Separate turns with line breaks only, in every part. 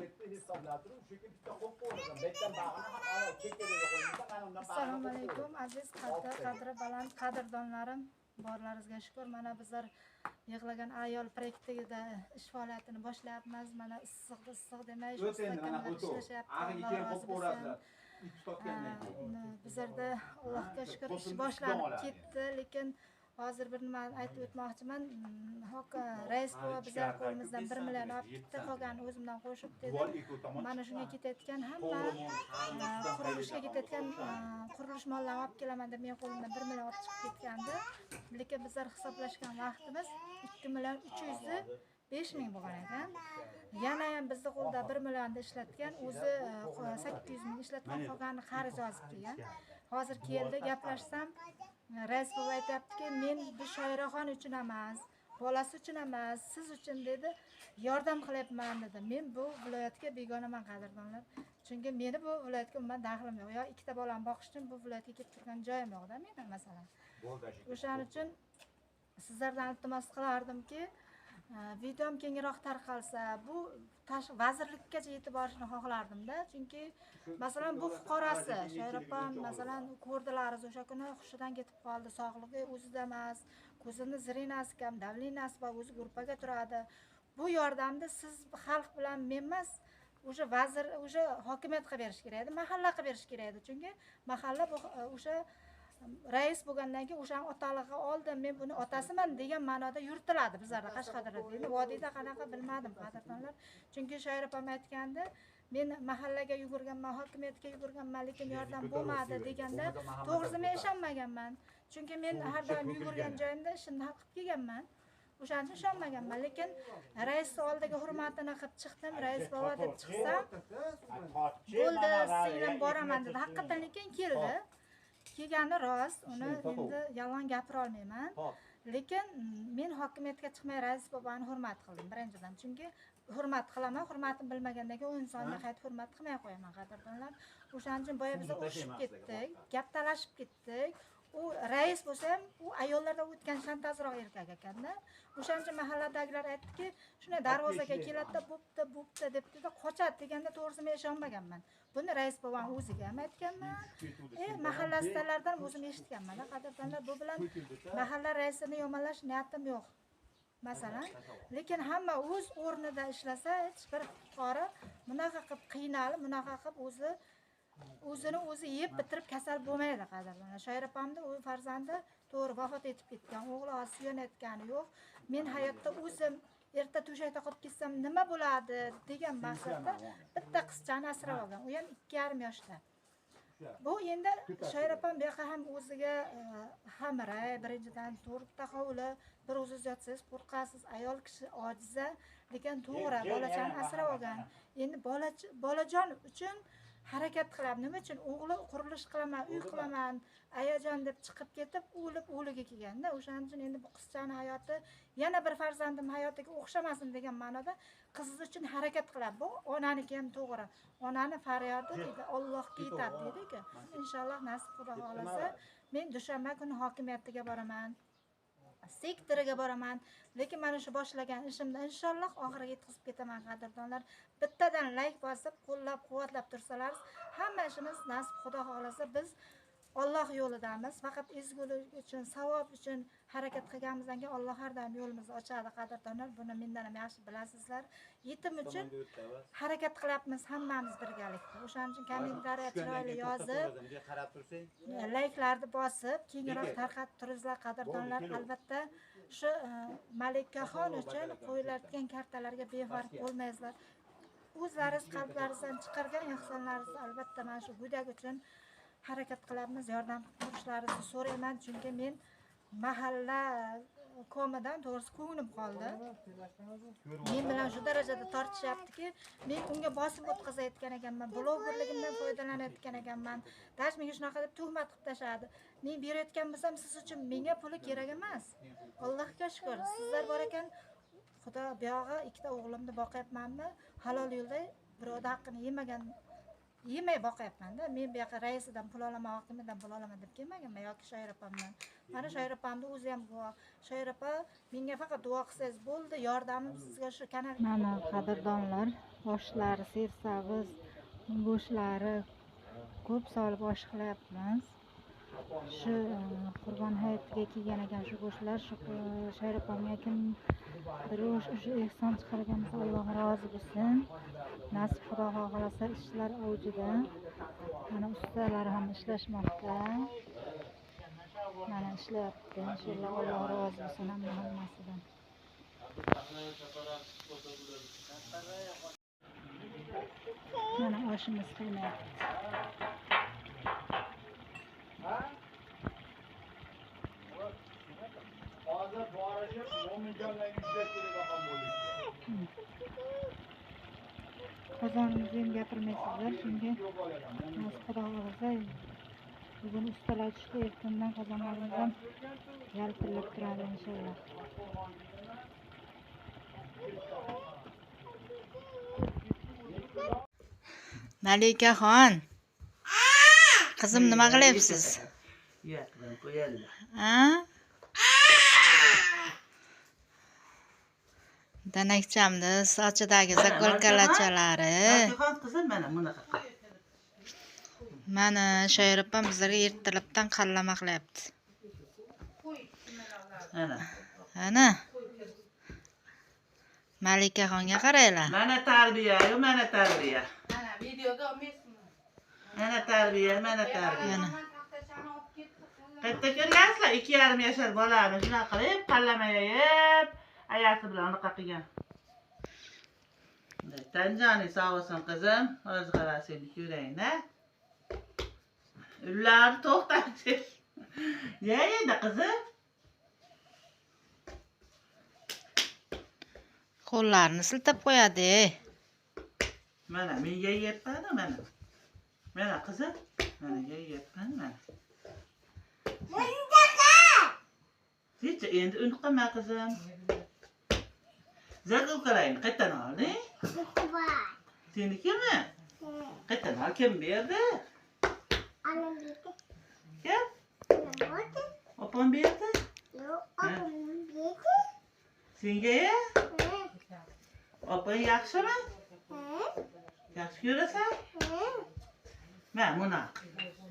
ketdi hisoblatib, shu yerga bitta qo'yib qo'ydim. Betdan bag'ini ham ayol chekkaga qo'ydim. Ana undan
Assalomu alaykum aziz qadri baland qadrdonlarim. Borlaringizga shukr. Mana bizlar yig'lagan ayol proyektida ish faoliyatini boshlayapmiz. Mana issiq demay shu stakanlar ishlashyapti. Alloh rozi bo'lsin. Bizlarda Allohga shukr ish boshlanib ketdi, lekin hozir bir nima aytib o'tmoqchiman. Rais bova bizlar qo'limizdan 1 million olib ketdi, qolganini o'zimdan qo'shib dedi. Mana shunga ketayotgan hamma qurilishga ketayotgan qurilish mollarini olib kelaman deb men qo'limdan 1 million olib chiqib ketgandi. Lekin bizlar hisoblashgan vaqtimiz 2 million 305 ming bo'lgan ekan. Yana ham bizning qo'lda 1 millionni ishlatgan, o'zi 800 ming ishlatgan, qolganini qarz yozib kelgan. Hozir keldi, gaplashsam, rais bova aytayaptiki, men bu Shoiraxon uchun emas, bolasi uchun emas, siz uchun dedi, yordam qilyapman dedi. Men bu viloyatga begonaman qadrdonlar. Chunki meni bu viloyatga umuman daxlim yo'q. Yo ikkita bolamni boqish uchun bu viloyatga kelib turgan joyim yo'q-da meni masalan. O'shaning uchun sizlardan iltimos qilardimki, videom kengroq tarqalsa, bu vazirlikkacha yetib borishni xohlardim-da. Chunki masalan bu fuqarosi Shoirapam masalan ko'rdilaringiz o'sha kuni hushidan ketib qoldi, sog'ligi o'zida emas, ko'zini zirinasi kam, davlinasi bor, o'zi gruppaga turadi. Bu yordamni siz xalq bilan men emas, o'sha vazir, o'sha hokimiyat qilib berish kerak edi, mahalla qilib berish kerak edi. Chunki mahalla bu o'sha rais bo'lgandan keyin o'sha otalig'i oldim, men buni otasiman degan ma'noda yuritiladi bizlarda Qashqadaryoda. Endi vodiyda qanaqa bilmadim qadrdonlar. Chunki Shoirapam aytgandi, men mahallaga yugurganman, hokimiyatga yugurganman, lekin yordam bo'lmadi deganda, to'g'risi men ishonmaganman. Chunki men har doim yugurgan joyimda ishimni hal qilib kelganman. O'shaning uchun ishonmaganman, lekin rais oldiga hurmatini qilib chiqdim, rais bova deb chiqsam, bo'ldi, singlim boraman dedi. Haqiqatan lekin keldi. Kelgani rost, uni endi yolg'on gapira olmayman. Lekin men hokimiyatga chiqmay rais boboni hurmat qildim birinchidan. Chunki hurmat qilaman, hurmatni bilmagandan keyin u insonga qayta hurmat qilmay qo'yaman qadrdonlar. O'shaning uchun boya biz urushib ketdik, gap talashib ketdik. U rais bo'lsa ham u ayollardan o'tgan shantazroq erkak ekanda. O'shaning uchun mahalladagilar aytdiki, shunday darvozaga keladi-da, bo'pti debdi-da, qochadi deganda to'g'risi men ishonmaganman. Buni rais bobam o'ziga ham aytganman. Mahallasidalardan o'zim eshitganman. Qadrdonlar, bu bilan mahalla raisini yomonlash niyatim yo'q. Masalan, lekin hamma o'z o'rnida ishlasa, hech bir fuqaro bunaqa qilib qiynalib, bunaqa qilib o'zini o'zi yeb bitirib kasal bo'lmaydi qadrdonlar. Shoirapamning o'z farzandi to'g'ri vafot etib ketgan, o'g'li hozir suyanayotgani yo'q. Men hayotda o'zim erta to'shakda qolib ketsam nima bo'ladi degan maqsadda bitta qizchani asrab olgan. U ham 2,5 yoshda. Bu endi Shoirapam bu yoqqa ham o'ziga hamray, birinchidan to'rtta hovli, bir o'zingiz yotsangiz qo'rqasiz, ayol kishi ojiza, lekin to'g'ri bolachani asrab olgan. Endi bolajon uchun harakat qilyapti. Nima uchun? O'g'li qurilish qilaman, uy qilaman, ayajon deb chiqib ketib, o'liga kelganda, o'shaning uchun endi bu qizchani hayoti yana bir farzandim hayotiga o'xshamasin degan ma'noda qiziz uchun harakat qilyapti. Bu onaniki ham to'g'ri. Onani faryodi dedi, Allohga yetadi dedi-ku. Inshaalloh nasib Xudo xolasa, men dushanba kuni hokimiyatiga boraman. Sektoriga boraman, lekin mana shu boshlagan ishimni inshaalloh oxiriga yetkazib ketaman qadrdonlar. Bittadan like bosib, qo'llab-quvvatlab tursalar, hamma ishimiz nasib Xudo xolasa biz Alloh yo'lidamiz. Faqat ezgulik uchun, savob uchun harakat qilganimizdan keyin Alloh har doim yo'limizni ochadi qadrdonlar. Buni mendan ham yaxshi bilasizlar. Yetim uchun harakat qilyapmiz hammamiz birgalikda. O'shaning uchun kommentariya chiroyli yozib, like'larni bosib, kengroq tarqatib turinglar qadrdonlar. Albatta shu Malikaxon uchun qo'yiladigan kartalarga befarq bo'lmaysizlar. O'zlaringiz qalblaringizdan chiqargan ehsonlaringizni albatta mana shu go'dak uchun harakat qilyapmiz, yordam qilishlaringizni so'rayman, chunki men mahalla komidan to'g'risi ko'nglim qoldi. Men bilan shu darajada tortishyaptiki, men unga bosib o'tkazayotgan ekanman, blogerligimdan foydalanayotgan ekanman. Dash menga shunaqa deb tuhmat qilib tashadi. Men berayotgan bo'lsam siz uchun menga puli kerak emas. Allohga shukr, sizlar bor ekan. Xudo buyog'i ikkita o'g'limni boqyapmanmi? Halol yo'lda birovning haqqini yemagan yemay boqyapman-da. Men bu yoqqa raisidan pul olaman, hokimidan pul olaman deb kelmaganman yoki Shoir opamdan. Mana Shoir opamni o'zi ham guvoh. Shoir opa, menga faqat duo qilsangiz bo'ldi, yordamim sizga shu kanal. Mana qadrdonlar, oshlari sersavuz, go'shtlari ko'p solib osh qilyapmiz. Shu Qurbon hayitiga kelgan ekan shu go'shtlar, shu Shoir opamga kimdir o'sha ehson chiqarganmiz. Alloh rozi bo'lsin. Nasib Xudo xohlasa ishlar avjida. Mana ustalari ham ishlashmoqda. Mana ishlayapti. Inshaalloh Alloh rozi bo'lsin hammasidan. Mana oshimiz qilyapti.
Hozir borishib, mo'minjonlarga yuzlab keladigan bo'lishdi.
Qozonimizni ham gapirmaysizlar, shunga nasib Xudo xohlasa bugun ustalar tushdi, ertandan qozonlarimiz ham yaltillab turadi inshaalloh. Malikaxon, qizim nima qilyapsiz?
Uyatdan qo'yadilar.
Ha? Danakchamni sochidagi zakolkalachalari.
Malikaxon qizim mana bunaqa qil.
Mana Shoir opam bizlarga ertalabdan qallama qilyapti.
Ana.
Ana. Malikaxonga qaranglar.
Mana tarbiya, mana tarbiya.
Ana videoga olmaysizmi?
Mana tarbiya, mana tarbiya.
Mana.
Qayerda ko'rgansizlar? 2,5 yashar bolani shunaqa qilib, qallama yeyib, ayasi bilan unaqa qilgan. Tanjoni sog' bo'lsin qizim. Hozir qarasini ko'rayin-a. Ular to'xtatchi. Yeydi qizim.
Qo'llarini siltab qo'yadi.
Mana men yeyapman, mana. Mana qizim. Mana yeyapman, mana. Hiç endi unutma qizim. Zakul qarang, qayerdan olding? Senikimi? Qayerdan ol, kim berdi? Kim? Opam berdi? Senga-ya? Opang yaxshimi? Yaxshi ko'rasan? Mana buni.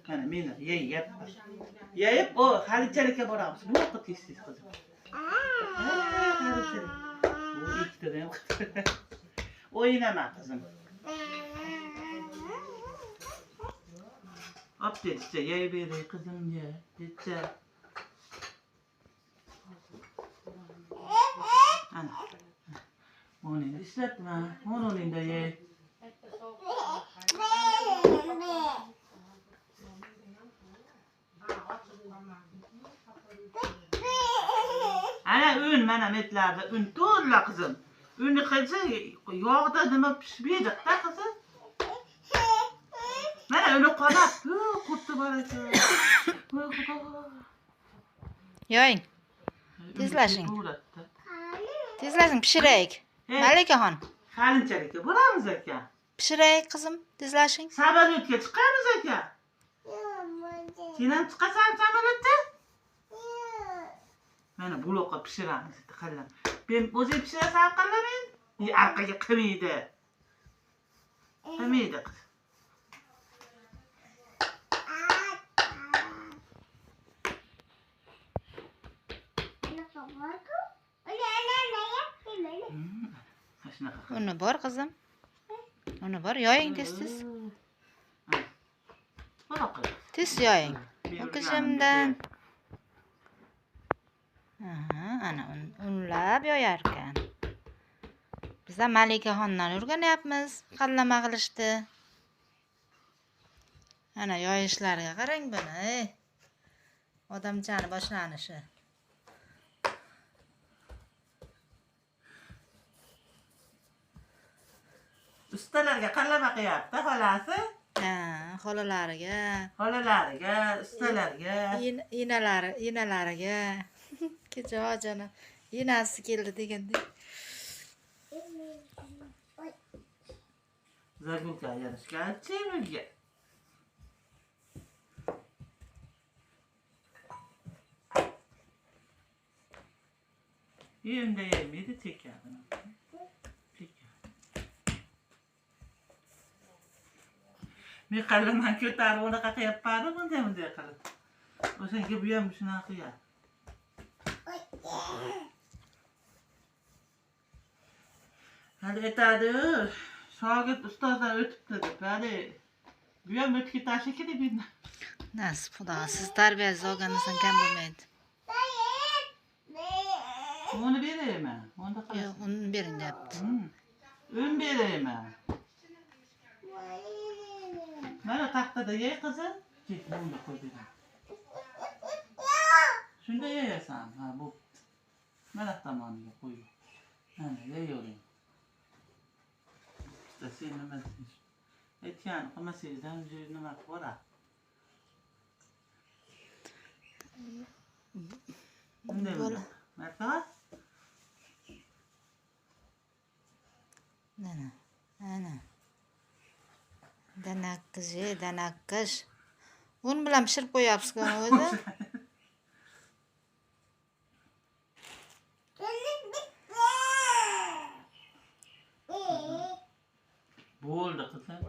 Mana meni yeyapman. Yeyib, o xalichalikka boramiz. Bu yoqqa tez-tez qizim. Xalichalik. Bu ikkita ham. O'ynama qizim. Optechcha yeyib bering qizimga. Ketcha. Ana. Onu ishlatma. O'rningda yey. Ana un mana metlarda un to'la qizim. Uni qilsa yog'da nima pishmaydi-da qizim. Mana uni qonab, qurtdi baraka. Voy xudo.
Yo'ing. Tezlashing. Tezlashing pishiraylik. Malikaxon,
Xalinchalikka boramiz aka.
pishiraylik qizim, tezlashing.
Samolyotga chiqamiz aka. Sen ham chiqasan samolyotga? Mana buloqqa pishiramiz qallam. Ben o'zim pishirasan qallamen? Arqaga qilmaydi. Qilmaydi qiz.
Uni bor qizim. Uni bor, yoying tez-tez. Tez yoying. O'kishimdan. Ana unlab yoyar ekan. Biz ham Malikaxondan o'rganyapmiz, qallama qilishdi. Ana yoyishlariga qarang buni. Odamchani boshlanishi.
Ustalarga qallama qilyapti xolasi.
Ha, xolalariga,
Xolalariga, ustalarga.
enalariga. Kecha hojani enasi keldi deganda.
Zagulka yarışgan çevirge. Yerimde yemeydi tekerdim. Men qallaman ko'tarib unaqa qilyapman bunday qilib. O'shanga bu ham shunaqa qilgan. Hadi aytadi, shogird ustozdan o'tibdi deb. Hadi bu ham o'tib ketashi kerak endi.
Nasib xudo, siz tarbiyasiz olganingizdan kam bo'lmaydi.
Uni berayman. Unda
Yo'q,
qilasiz.
uni bering deyapti.
Un berayman. Mana taxtada yey qizim. Ket, bunda qo'y beraman. Shunda yeyasan. Ha, bu. Mana tomoniga qo'y. Mana yeyavering. Sen nima deysiz? Aytgan qilmasangizdan nima qilib boradi? Bunday
Bola.
Marhamat.
Ana. Danakqish. Un bilan pishirib qo'yapsiz-ku o'zi.
Bo'ldi qizim.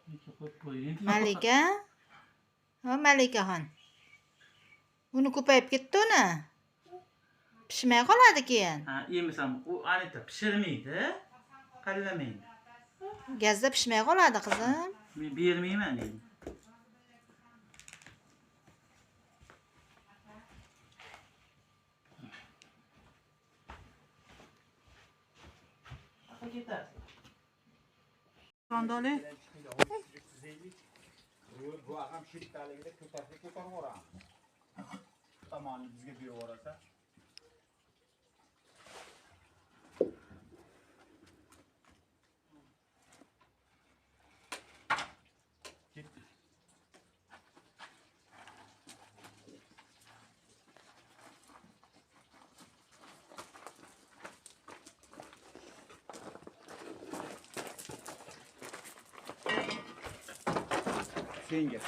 Necha qo'yib qo'ying.
Malika. Ha, Malikaxon. Uni ko'payib ketdi uni. Pishmay qoladi keyin.
Ha, yemisam u anita pishirmaydi. Qallamaydi.
Gazda pishmay qoladi qizim.
Men bermayman endi. Sandalye.
Bu ağam şirketlerinde kötü oran. Tamam bizge bir orası.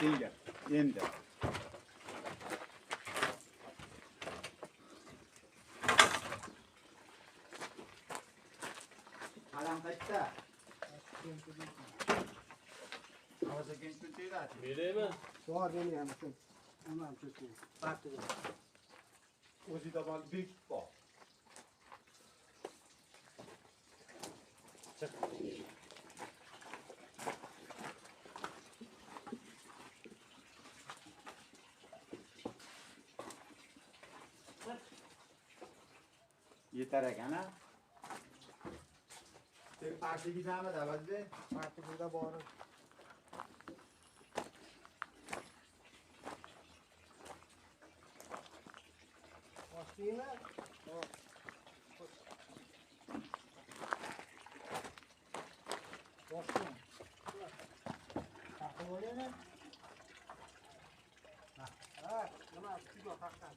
Sen gel. Endi. Alan kaçta? Havada genç kötüydü artık.
Vereyim.
Var beni yani. Hemen kötü. Baktı. O da bak bir bak. Yeter ekan ha. Tek parti gidamedi avvalda. Parti burada bor. Başlayayım mı? Tamam. Başlayayım. Parti oluyor ne? Ha, tamam. Çıkıyor parktan.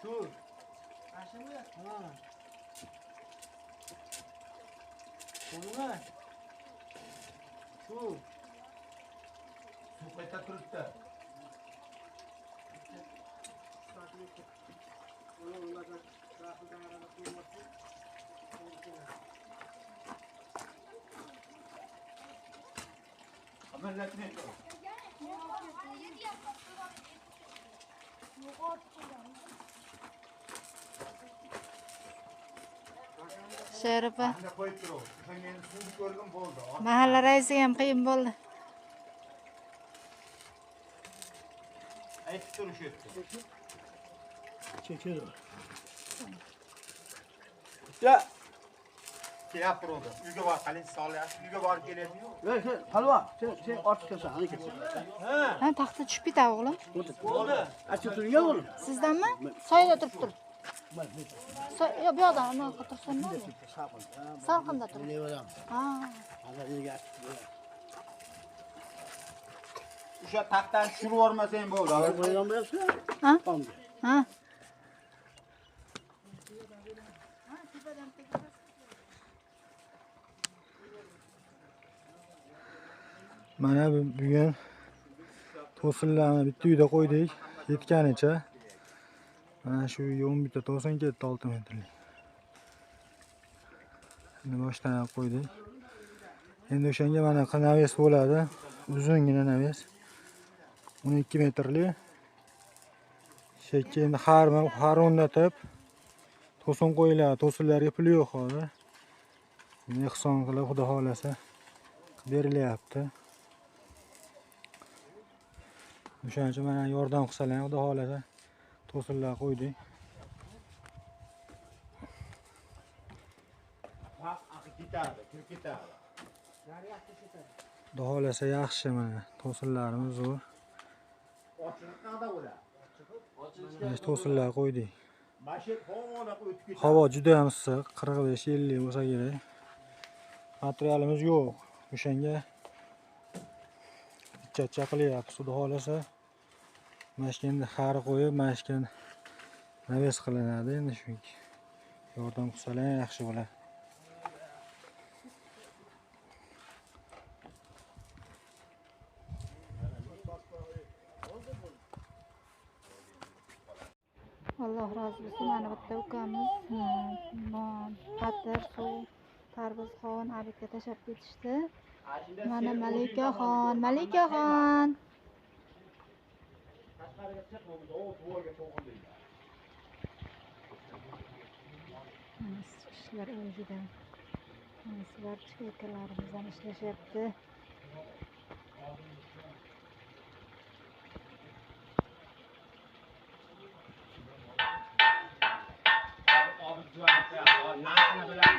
Dur. Aşağıya. Ha. Koluna. Dur. Su kayta turupta. Ameliyat ne yapıyor?
Sharifa.
Anne koyup dur o. Sen yeni su gördün boldu.
Mahalla raisi ham qiyin bo'ldi.
Ayıp duruş etti.
Çekiyor. Ya.
Kelyapti o'zi. Uyga borib qalin solyapti. Uyga borib keladimi?
Sen halva, sen ortgasan, hani kesin.
Ha, taxta tushib ketadi o'g'lim.
Bo'ldi. Acha turgan o'g'lim.
Sizdanmi? Soyada turib tur. Yo, bu yoqdan nima qilib tursinmi? Salqinda tur. Ha.
O'sha taxtani tushirib yubormasang bo'ldi.
Qo'ygan bo'lyapsiz?
Ha? Ha.
Mana bugun to'sinlarni bitta uyda qo'ydik, yetganicha. Mana shu uyga 11 ta to'sin ketdi 6 metrlik. Endi boshdan olib qo'ydik. Endi o'shanga mana naves bo'ladi, uzungina naves. 12 metrlik. Shekki endi har o'rnatib to'sin qo'yiladi. To'sinlarga pul yo'q hozir. Endi ehson qilib xudo xolasa berilyapti. O'shaning uchun mana yordam qilsalar, xudo xolasa to'sinlar qo'ydik.
Ketadi, kirib ketadi.
Xudo xolasa yaxshi mana to'sinlarimiz zo'r.
Ochiq qanday bo'ladi?
Mana to'sinlar qo'ydik.
Mashet xona o'tib ketadi.
Havo juda ham issiq, 45-50 bo'lsa kerak. Materialimiz yo'q. O'shanga ichcha qilyapmiz, xudo xolasa. Mashka endi xari qo'yib, mashka naves qilinadi endi shunga. Yordam qilsalar yaxshi bo'ladi.
Alloh rozi bo'lsin. Mana bitta ukamiz non, patir, suv, tarvuzxon abitga tashlab ketishdi. Mana Malikaxon, Malikaxon. Mana ishlar o'zida. Mana sizlar chekalarimiz ishlashyapti.
Narxini bilan